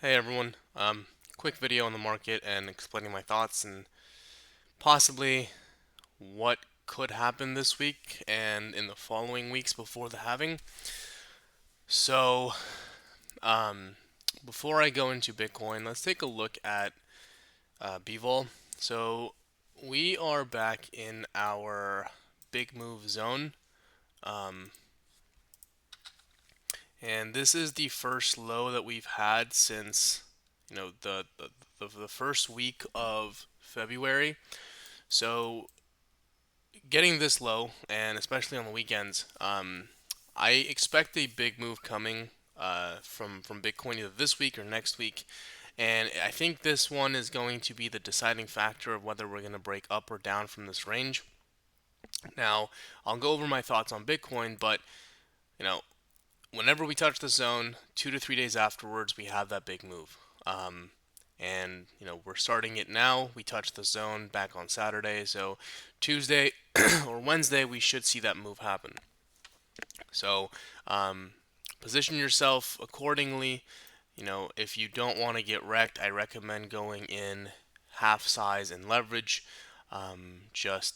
Hey everyone, quick video on the market and explaining my thoughts and possibly what could happen this week and in the following weeks before the halving. So, um, before I go into Bitcoin, let's take a look at BVol. So, we are back in our big move zone, um, and this is the first low that we've had since the first week of February. So getting this low, and especially on the weekends, I expect a big move coming from Bitcoin either this week or next week. And I think this one is going to be the deciding factor of whether we're going to break up or down from this range. Now, I'll go over my thoughts on Bitcoin, but you know, whenever we touch the zone, 2 to 3 days afterwards, we have that big move. And we're starting it now. We touched the zone back on Saturday, so Tuesday or Wednesday we should see that move happen. So position yourself accordingly. If you don't want to get wrecked, I recommend going in half size and leverage. Just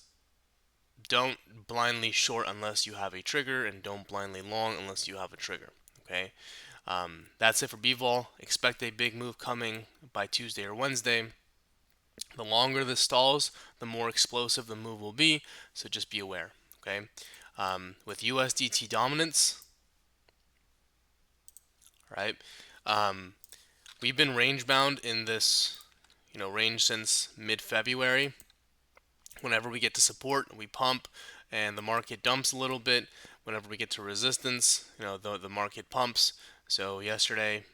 don't blindly short unless you have a trigger, and don't blindly long unless you have a trigger. Okay. That's it for BVol. Expect a big move coming by Tuesday or Wednesday. The longer this stalls, the more explosive the move will be, so just be aware. Okay. With USDT dominance, right? Um, we've been range bound in this, range since mid-February. Whenever we get to support, we pump, and the market dumps a little bit. Whenever we get to resistance, the market pumps. So yesterday,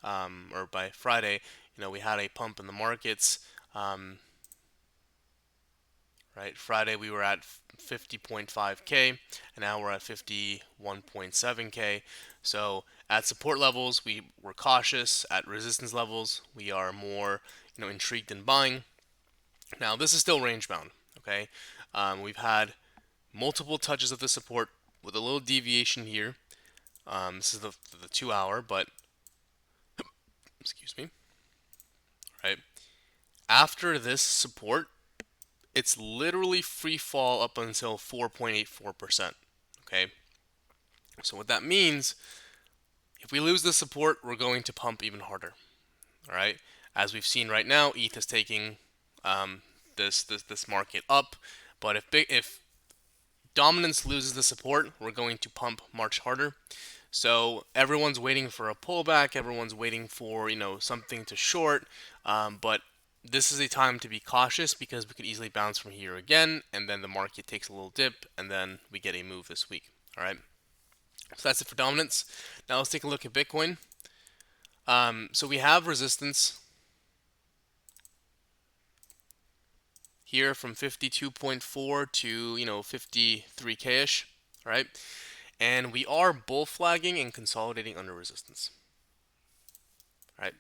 or by Friday, we had a pump in the markets. Um, right, Friday we were at 50.5k, and now we're at 51.7k. So at support levels, we were cautious. At resistance levels, we are more, intrigued in buying. Now this is still range bound. Okay, we've had multiple touches of the support with a little deviation here. This is the 2 hour, but excuse me. Right after this support, it's literally free fall up until 4.84%. Okay, so what that means, if we lose the support, we're going to pump even harder. All right, as we've seen right now, ETH is taking this market up, but if dominance loses the support, we're going to pump much harder. So everyone's waiting for a pullback. Everyone's waiting for something to short, but this is a time to be cautious because we could easily bounce from here again, and then the market takes a little dip, and then we get a move this week. All right. So that's it for dominance. Now let's take a look at Bitcoin. So we have resistance here from 52.4 to 53k ish. All right. And we are bull flagging and consolidating under resistance. All right.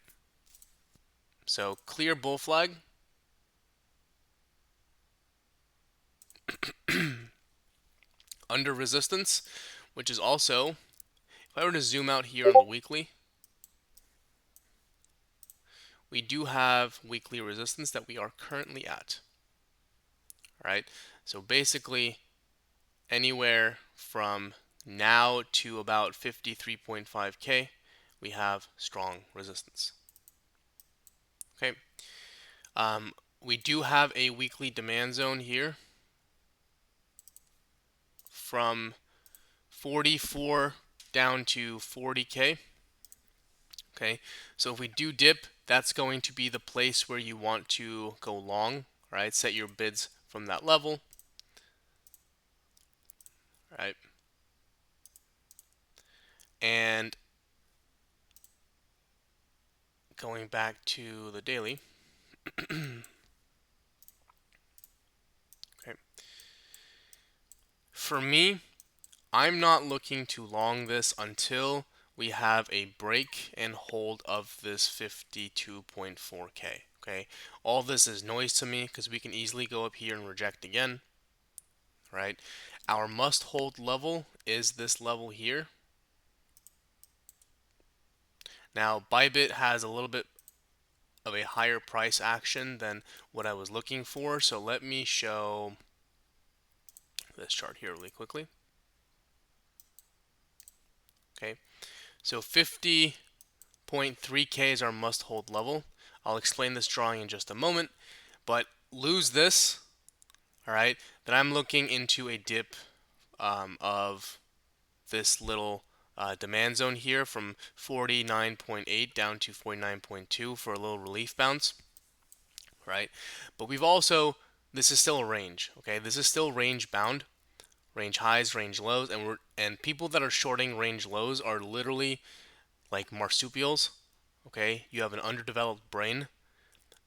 So clear bull flag. Under resistance, which is also, if I were to zoom out here on the weekly, we do have weekly resistance that we are currently at. All right. So basically, anywhere from now to about 53.5k, we have strong resistance. Okay. We do have a weekly demand zone here from 44 down to 40k. Okay, so if we do dip, that's going to be the place where you want to go long. Right, set your bids from that level. Right, and going back to the daily. Okay, for me, I'm not looking to long this until we have a break and hold of this 52.4k. Okay, all this is noise to me because we can easily go up here and reject again. Right, our must hold level is this level here. Now, Bybit has a little bit of a higher price action than what I was looking for. So let me show this chart here really quickly. Okay, so 50.3K is our must hold level. I'll explain this drawing in just a moment, but lose this, all right, then I'm looking into a dip of this little demand zone here from 49.8 down to 49.2 for a little relief bounce, right? But we've also, this is still a range, okay? This is still range bound, range highs, range lows, and people that are shorting range lows are literally like marsupials, okay? You have an underdeveloped brain.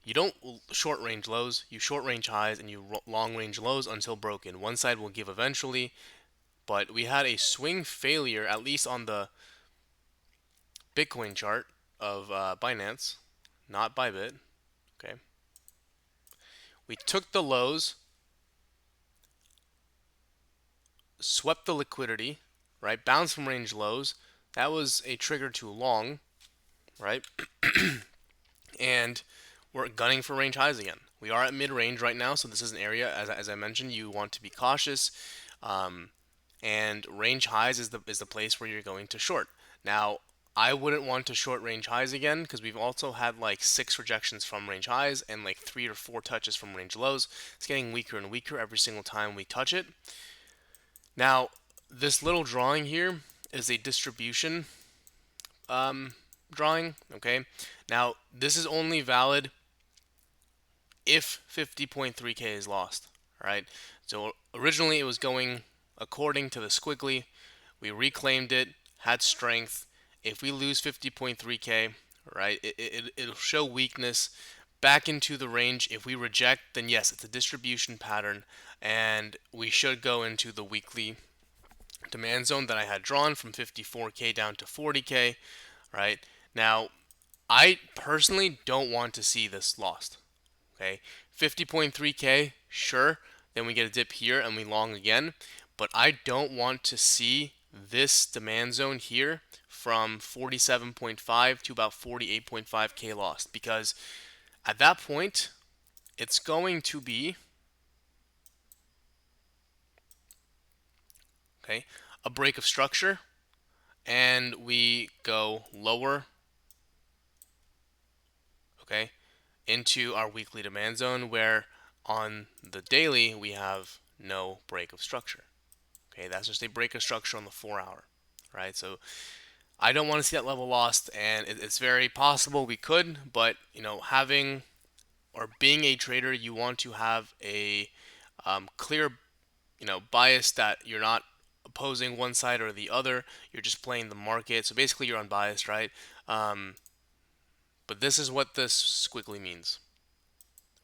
You don't short range lows, you short range highs, and you long range lows until broken. One side will give eventually, but we had a swing failure, at least on the Bitcoin chart of Binance, not Bybit. Okay, we took the lows, swept the liquidity, right? Bounced from range lows. That was a trigger to long, right? And we're gunning for range highs again. We are at mid range right now, so this is an area, as I mentioned, you want to be cautious. Um, and range highs is the place where you're going to short. Now, I wouldn't want to short range highs again because we've also had like 6 rejections from range highs and like 3 or 4 touches from range lows. It's getting weaker and weaker every single time we touch it. Now, this little drawing here is a distribution drawing. Okay. Now, this is only valid if 50.3K is lost. All right. So originally it was going according to the squiggly. We reclaimed it, had strength. If we lose 50.3K, right, it'll show weakness back into the range. If we reject, then yes, it's a distribution pattern, and we should go into the weekly demand zone that I had drawn from 54K down to 40K, right? Now, I personally don't want to see this lost. Okay, 50.3K, sure. Then we get a dip here and we long again. But I don't want to see this demand zone here from 47.5 to about 48.5K lost, because at that point, it's going to be, okay, a break of structure, and we go lower, okay, into our weekly demand zone, where on the daily we have no break of structure. Okay, that's just a break of structure on the 4 hour, right? So I don't want to see that level lost, and it's very possible we could, but having or being a trader, you want to have a clear, bias that you're not opposing one side or the other. You're just playing the market. So basically, you're unbiased, right? Um, but this is what this squiggly means.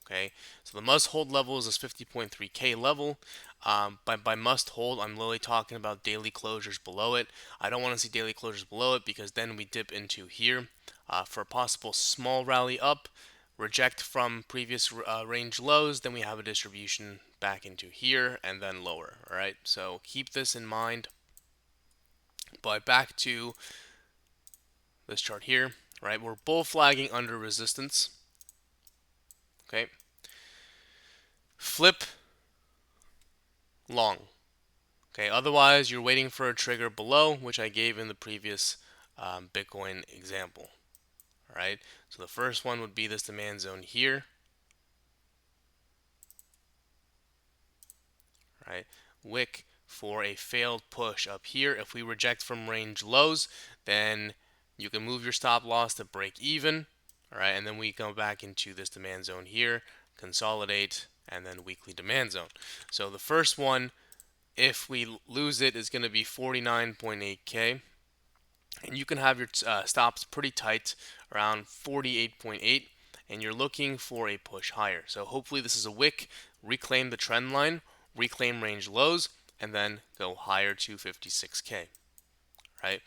Okay, so the must hold level is this 50.3K level. By must hold, I'm literally talking about daily closures below it. I don't want to see daily closures below it because then we dip into here for a possible small rally up, reject from previous range lows, then we have a distribution back into here and then lower. All right, so keep this in mind. But back to this chart here, right? We're bull flagging under resistance. Okay, flip long. Okay, otherwise you're waiting for a trigger below, which I gave in the previous Bitcoin example. All right, so the first one would be this demand zone here. Right, wick for a failed push up here. If we reject from range lows, then you can move your stop loss to break even. All right, and then we come back into this demand zone here, consolidate, and then weekly demand zone. So the first one, if we lose it, is going to be 49.8K. And you can have your stops pretty tight around 48.8, and you're looking for a push higher. So hopefully this is a wick, reclaim the trend line, reclaim range lows, and then go higher to 56K, right?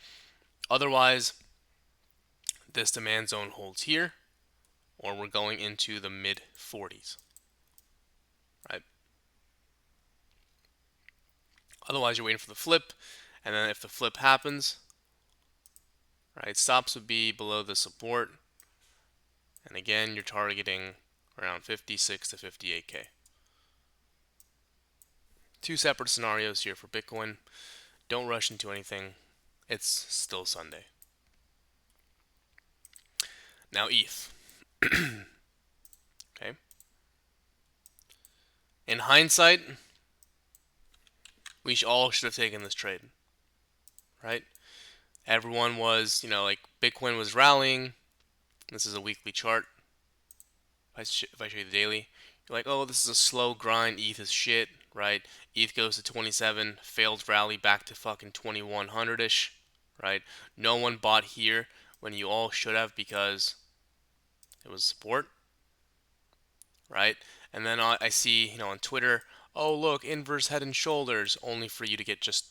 Otherwise, this demand zone holds here, or we're going into the mid 40s, right? Otherwise, you're waiting for the flip, and then if the flip happens, right? Stops would be below the support, and again, you're targeting around 56 to 58K. Two separate scenarios here for Bitcoin. Don't rush into anything. It's still Sunday. Now ETH. Okay. In hindsight, we all should have taken this trade, right? Everyone was, like Bitcoin was rallying. This is a weekly chart. If I show you the daily, you're like, oh, this is a slow grind. ETH is shit, right? ETH goes to 27, failed rally back to fucking 2100-ish, right? No one bought here when you all should have because it was support, right? And then I see, on Twitter, oh, look, inverse head and shoulders, only for you to get just,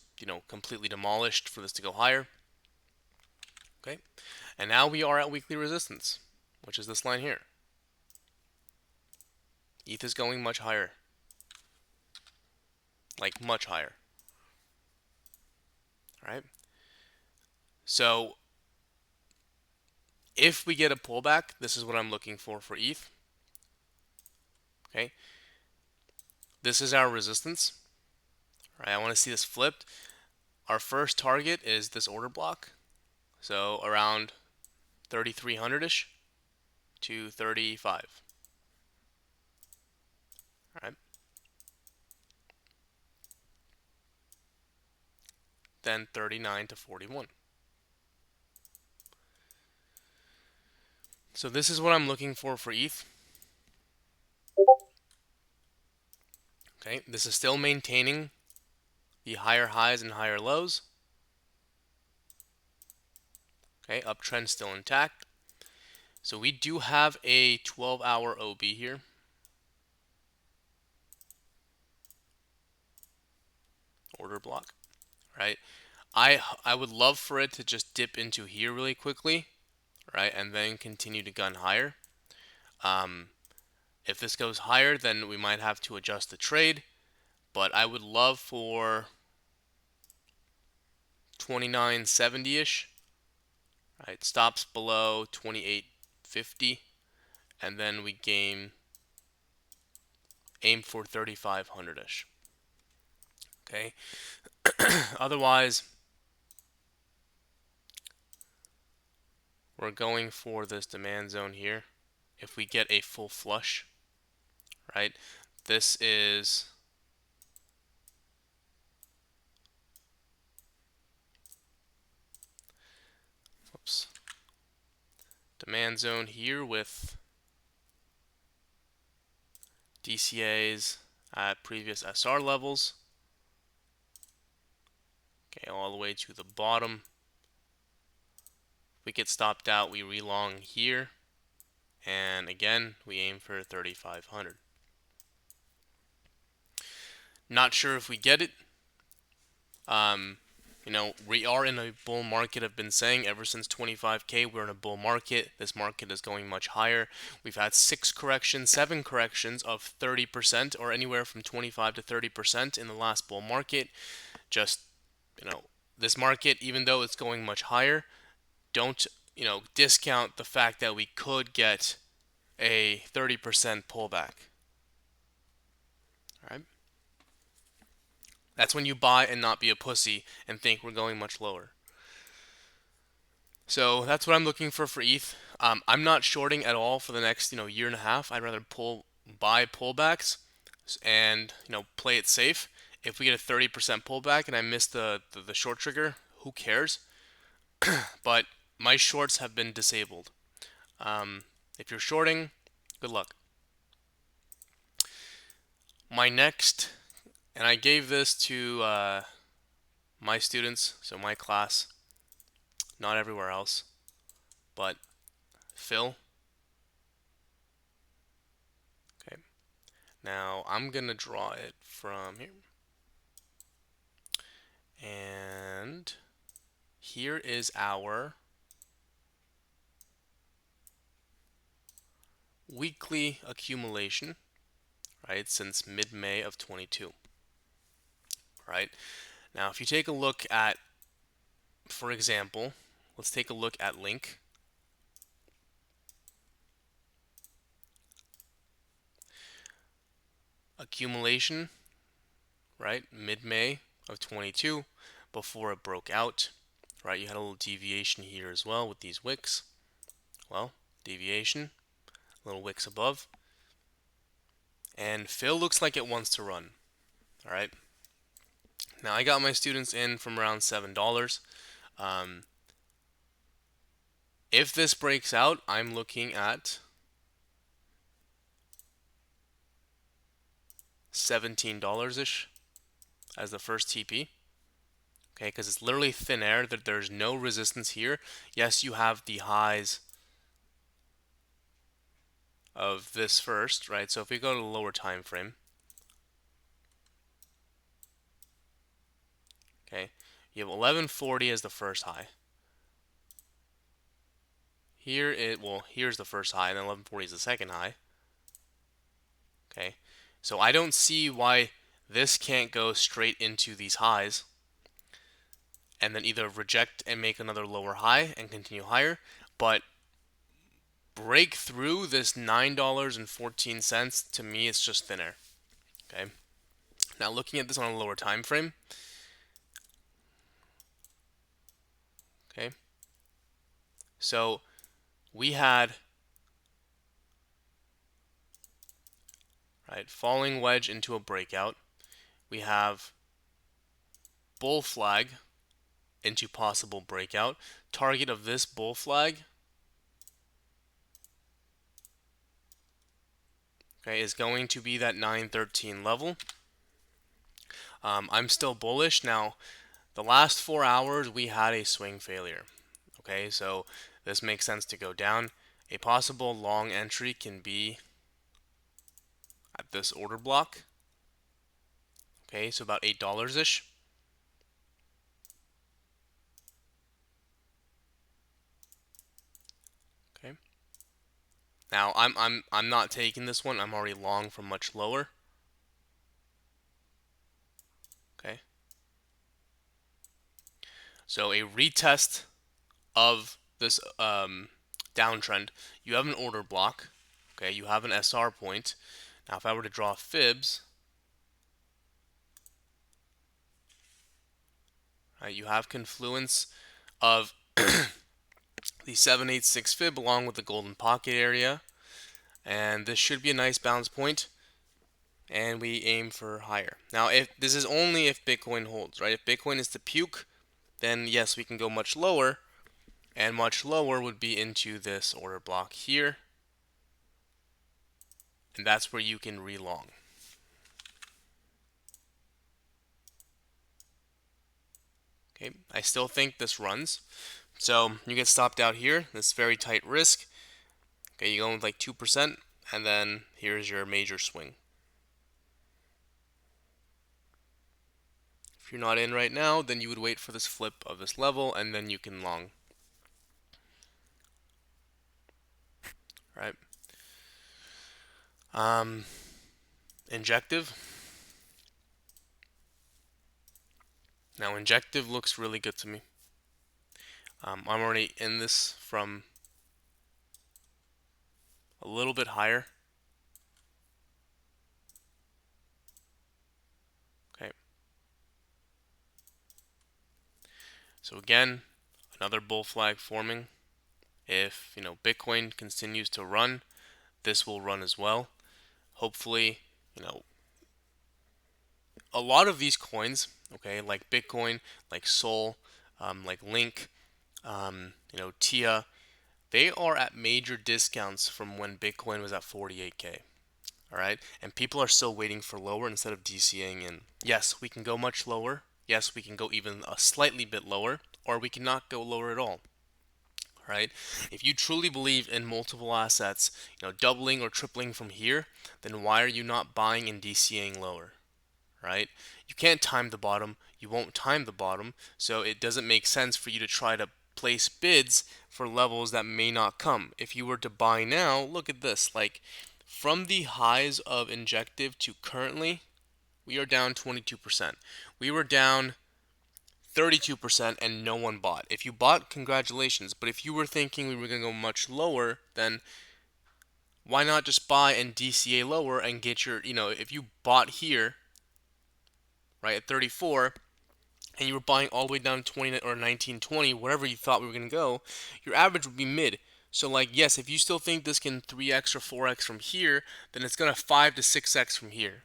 completely demolished for this to go higher. Okay? And now we are at weekly resistance, which is this line here. ETH is going much higher. Like, much higher. Right? So, if we get a pullback, this is what I'm looking for ETH. Okay? This is our resistance. Right? I want to see this flipped. Our first target is this order block. So, around 3,300-ish to 35. Right? Then 39 to 41. So this is what I'm looking for ETH. Okay, this is still maintaining the higher highs and higher lows. Okay, uptrend still intact. So we do have a 12-hour OB here. Order block, right? I would love for it to just dip into here really quickly, right, and then continue to gun higher. If this goes higher, then we might have to adjust the trade, but I would love for 2970-ish, right? Stops below 2850, and then we aim for 3500-ish. Okay. Otherwise, we're going for this demand zone here. If we get a full flush, right? This is demand zone here with DCAs at previous SR levels. Okay, all the way to the bottom. If we get stopped out, we relong here. And again, we aim for 3,500. Not sure if we get it. We are in a bull market. I've been saying ever since 25K, we're in a bull market. This market is going much higher. We've had 7 corrections of 30% or anywhere from 25 to 30% in the last bull market. Just, this market, even though it's going much higher, don't, discount the fact that we could get a 30% pullback. All right? That's when you buy and not be a pussy and think we're going much lower. So that's what I'm looking for ETH. I'm not shorting at all for the next year and a half. I'd rather buy pullbacks and play it safe. If we get a 30% pullback and I miss the short trigger, who cares? But my shorts have been disabled. If you're shorting, good luck. My next, and I gave this to my students, so my class, not everywhere else, but Phil. Okay. Now I'm gonna draw it from here. And here is our weekly accumulation, right, since mid-May of 22. Right? Now, if you take a look at, for example, let's take a look at Link. Accumulation, right? Mid-May of 22, before it broke out, right? You had a little deviation here as well with these wicks. Well, deviation, little wicks above, and Phil looks like it wants to run. All right. Now I got my students in from around $7. Um, if this breaks out, I'm looking at $17 ish as the first TP. Okay, because it's literally thin air. That there's no resistance here. Yes, you have the highs of this first, right? So if we go to the lower time frame, okay, you have 1140 as the first high. Here's the first high, and then 1140 is the second high. Okay, so I don't see why this can't go straight into these highs and then either reject and make another lower high and continue higher, but break through this $9.14. To me, it's just thin air. Okay, now looking at this on a lower time frame, okay, so we had, right, falling wedge into a breakout. We have bull flag into possible breakout. Target of this bull flag, okay, is going to be that 913 level. I'm still bullish. Now, the last 4 hours we had a swing failure. Okay, so this makes sense to go down. A possible long entry can be at this order block. Okay, so about $8 ish. Okay. Now I'm not taking this one. I'm already long from much lower. Okay. So a retest of this downtrend. You have an order block. Okay, you have an SR point. Now if I were to draw fibs, right, you have confluence of the 786 fib along with the golden pocket area, and this should be a nice bounce point, and we aim for higher. Now if this is only if Bitcoin holds, right? If Bitcoin is to puke, then yes, we can go much lower, and much lower would be into this order block here, and that's where you can relong. Okay, I still think this runs. So you get stopped out here, this very tight risk. Okay, you go with like 2%, and then here's your major swing. If you're not in right now, then you would wait for this flip of this level, and then you can long. Right? Injective. Now injective looks really good to me. I'm already in this from a little bit higher. Okay. So again, another bull flag forming. If Bitcoin continues to run, this will run as well. Hopefully, a lot of these coins, okay, like Bitcoin, like Sol, like Link, TIA, they are at major discounts from when Bitcoin was at 48K. All right, and people are still waiting for lower instead of DCAing in. Yes, we can go much lower. Yes, we can go even a slightly bit lower, or we cannot go lower at all. Right? If you truly believe in multiple assets, doubling or tripling from here, then why are you not buying and DCAing lower? Right? You can't time the bottom. You won't time the bottom, so it doesn't make sense for you to try to place bids for levels that may not come. If you were to buy now, look at this. Like from the highs of injective to currently, we are down 22%. We were down 32% and no one bought. If you bought, congratulations. But if you were thinking we were going to go much lower, then why not just buy and DCA lower and get your, if you bought here, right, at 34, and you were buying all the way down to 20 or 1920, wherever you thought we were going to go, your average would be mid. So, like, yes, if you still think this can 3x or 4x from here, then it's going to 5 to 6x from here,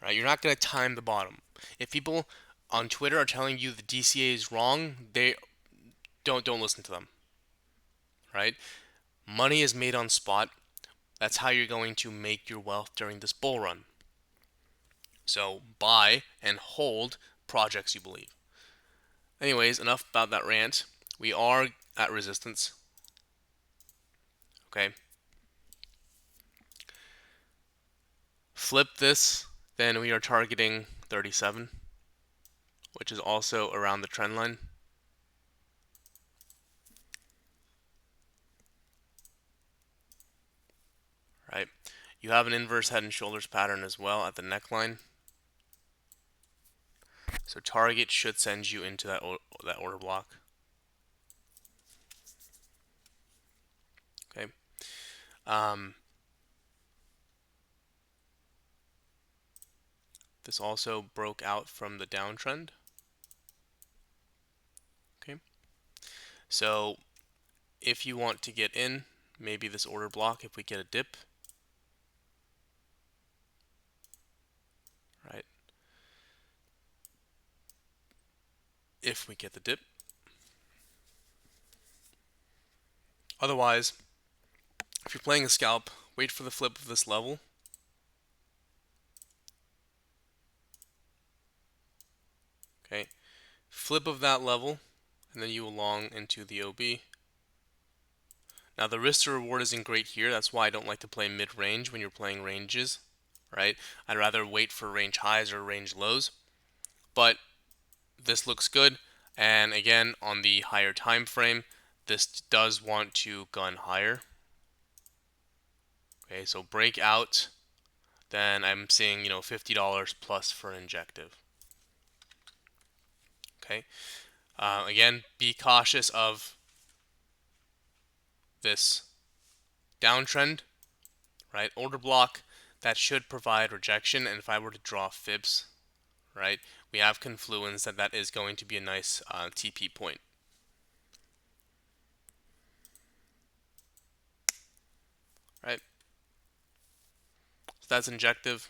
right? You're not going to time the bottom. If people on Twitter are telling you the DCA is wrong, they don't listen to them, right? Money is made on spot. That's how you're going to make your wealth during this bull run. So buy and hold projects you believe. Anyways, enough about that rant. We are at resistance. Okay. Flip this, then we are targeting 37, which is also around the trend line. Right. You have an inverse head and shoulders pattern as well at the neckline. So target should send you into that order block. Okay. This also broke out from the downtrend. Okay. So if you want to get in, maybe this order block if we get a dip. Right. If we get the dip. Otherwise, if you're playing a scalp, wait for the flip of this level. Okay. Flip of that level, and then you long into the OB. Now the risk to reward isn't great here. That's why I don't like to play mid-range when you're playing ranges, right? I'd rather wait for range highs or range lows. But this looks good. And again, on the higher time frame, this does want to gun higher. Okay, so break out. Then I'm seeing, $50 plus for an injective. Okay. Again, be cautious of this downtrend, right? Order block that should provide rejection, and if I were to draw fibs, right, we have confluence that is going to be a nice TP point. Right. So that's injective.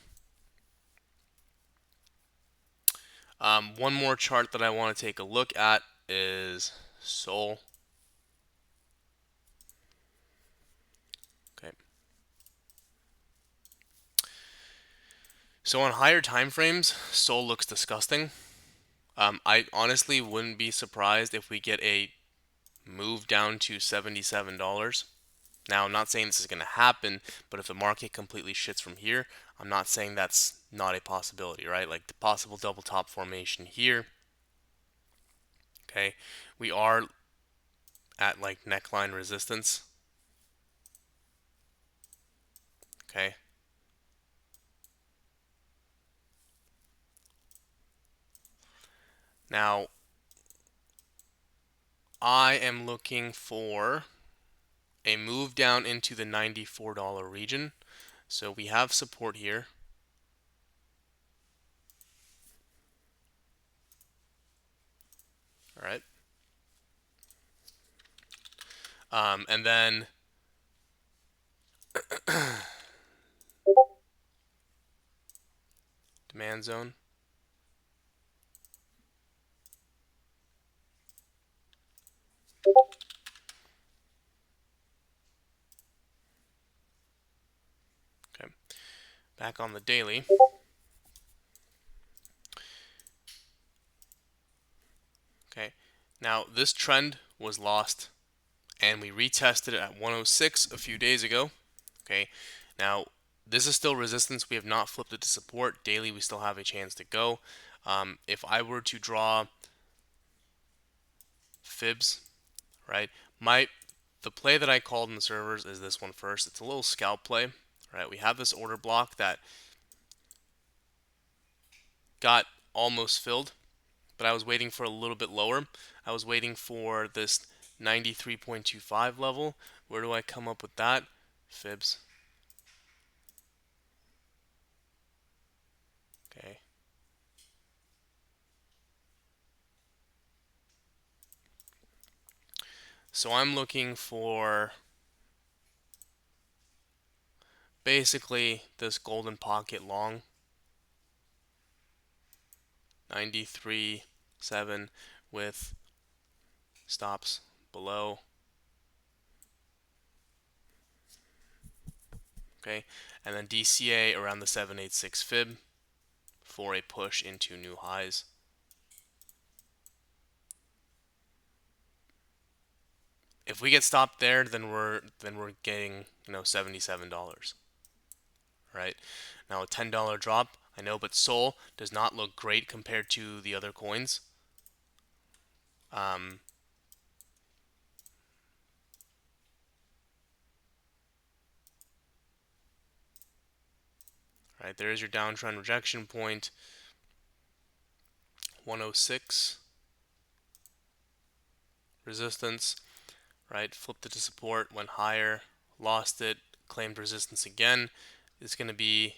One more chart that I want to take a look at is SOL. Okay. So on higher time frames, SOL looks disgusting. I honestly wouldn't be surprised if we get a move down to $77. Now, I'm not saying this is going to happen, but if the market completely shits from here, I'm not saying that's not a possibility, right? Like the possible double top formation here. Okay, we are at like neckline resistance. Okay. Now, I am looking for a move down into the $94 region. So we have support here. All right. And then demand zone. Okay. Back on the daily. Okay. Now this trend was lost and we retested it at 106 a few days ago. Okay. Now this is still resistance. We have not flipped it to support. Daily we still have a chance to go. If I were to draw fibs, right? The play that I called in the servers is this one first. It's a little scalp play, right? We have this order block that got almost filled, but I was waiting for a little bit lower. I was waiting for this 93.25 level. Where do I come up with that? Fibs. Okay. So I'm looking for basically this golden pocket long 93.7 with stops below. Okay, and then DCA around the 786 fib for a push into new highs. If we get stopped there, then we're getting $77, right? Now a $10 drop, I know, but Sol does not look great compared to the other coins. Um, right, there is your downtrend rejection point, 106 resistance. Right, flipped it to support, went higher, lost it, claimed resistance again. It's going to be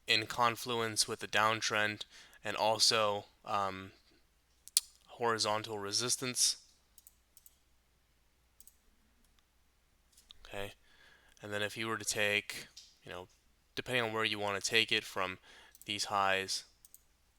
in confluence with the downtrend and also horizontal resistance. Okay, and then if you were to take, depending on where you want to take it from these highs,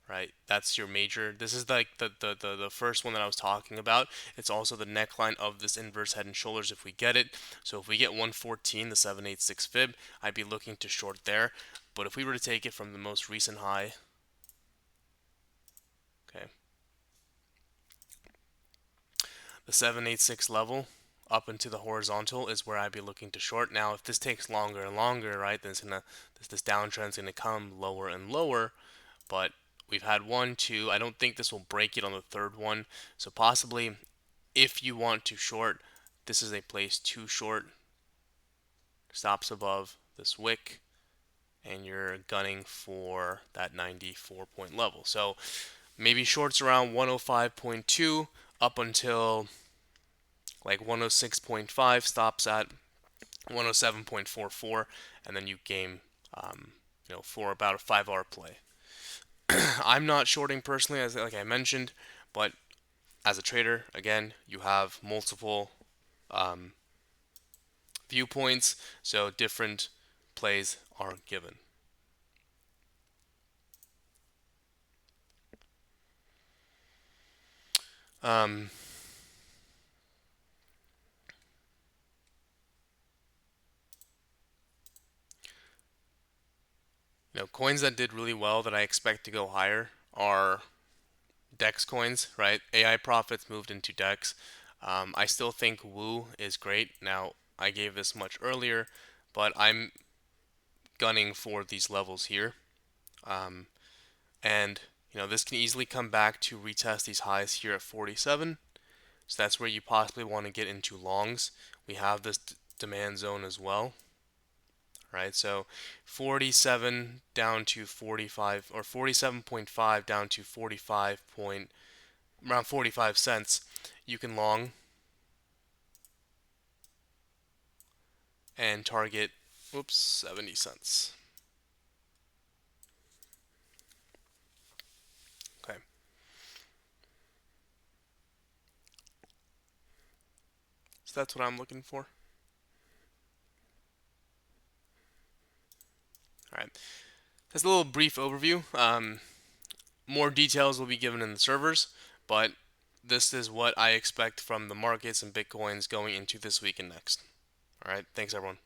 right? That's your major. This is like the first one that I was talking about. It's also the neckline of this inverse head and shoulders if we get it. So if we get 114, the 786 fib, I'd be looking to short there. But if we were to take it from the most recent high, okay, the 786 level up into the horizontal is where I'd be looking to short. Now, if this takes longer and longer, right, then this downtrend's gonna come lower and lower. But we've had one, two. I don't think this will break it on the third one. So possibly, if you want to short, this is a place to short. Stops above this wick, and you're gunning for that 94 point level. So maybe shorts around 105.2 up until like 106.5, stops at 107.44, and then you game, for about a 5 hour play. I'm not shorting personally, as like I mentioned, but as a trader, again, you have multiple um, viewpoints, so different plays are given. Um, Coins that did really well that I expect to go higher are DEX coins, right? AI profits moved into DEX. I still think Woo is great. Now, I gave this much earlier, but I'm gunning for these levels here. Um, and this can easily come back to retest these highs here at 47. So that's where you possibly want to get into longs. We have this demand zone as well, right? So 47 down to 45, or 47.5 down to 45 point, around 45 cents. You can long and target, 70 cents. Okay. So that's what I'm looking for. All right. That's a little brief overview. More details will be given in the servers, but this is what I expect from the markets and Bitcoins going into this week and next. All right. Thanks, everyone.